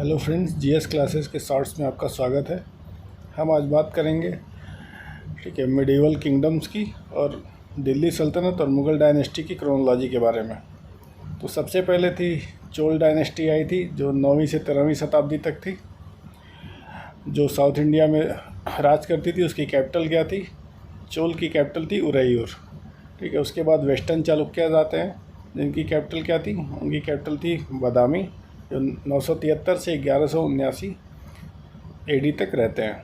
Hello friends, GS classes के shorts में आपका स्वागत है। हम आज बात करेंगे मिडिवल किंगडम्स की और दिल्ली सल्तनत और मुग़ल डायनेस्टी की क्रोनोलॉजी के बारे में। तो सबसे पहले थी चोल डायनेस्टी आई थी, जो 9वीं से 13वीं शताब्दी तक थी, जो साउथ इंडिया में राज करती थी। उसकी कैपिटल क्या थी? चोल की कैपिटल थी उरैयूर। उसके बाद वेस्टर्न चालुक्याज आते हैं, जिनकी कैपिटल क्या थी? उनकी कैपिटल थी बादामी, जो 973 से 1179 एडी तक रहते हैं।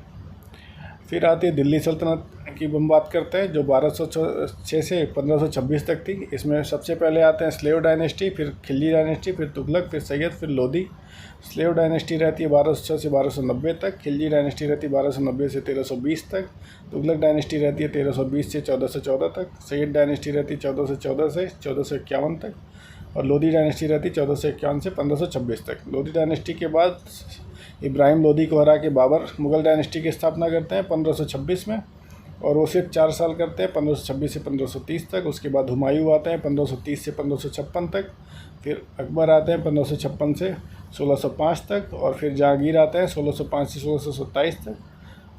फिर आती है दिल्ली सल्तनत की हम बात करते हैं, जो 1206 से 1526 तक थी। इसमें सबसे पहले आते हैं स्लेव डायनेस्टी, फिर खिलजी डायनेस्टी, फिर तुगलक, फिर सैयद, फिर लोधी। स्लेव डायनेस्टी रहती है 1206 से 1290 तक, खिलजी डायनेस्टी रहती है 1290 से 1320 तक, तुगलक डायनेस्टी रहती है 1320 से 1414 तक, सैयद डायनेस्टी रहती है 1414 से 1451 तक, और लोधी डायनेस्टी रहती 1451 से 1526 तक। लोधी डायनेस्टी के बाद इब्राहिम लोधी को हरा के बाबर मुग़ल डायनेस्टी की स्थापना करते हैं 1526 में, और वो सिर्फ 4 साल करते हैं, 1526 से 1530 तक। उसके बाद हुमायूं आते हैं 1530 से 1556 तक, फिर अकबर आते हैं 1556 से 1605 तक, और फिर जहांगीर आते हैं 1605 से 1627 तक,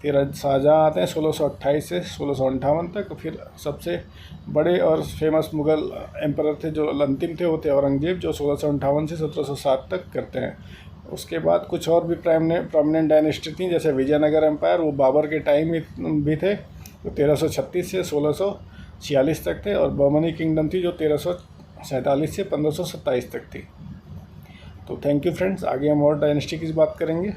फिर शाहजहाँ आते हैं 1628 से 1658 तक। फिर सबसे बड़े और फेमस मुग़ल एम्परर थे, जो अंतिम थे, वो थे औरंगजेब, जो 1658 से 1707 तक करते हैं। उसके बाद कुछ और भी प्रोमिनेंट डायनेस्टी थी, जैसे विजयनगर एम्पायर, वो बाबर के टाइम में भी थे, जो 1336 से 1646 तक थे, और बहमनी किंगडम थी, जो 1347 से 1527 तक थी। तो थैंक यू फ्रेंड्स, आगे हम और डायनेस्टी की बात करेंगे।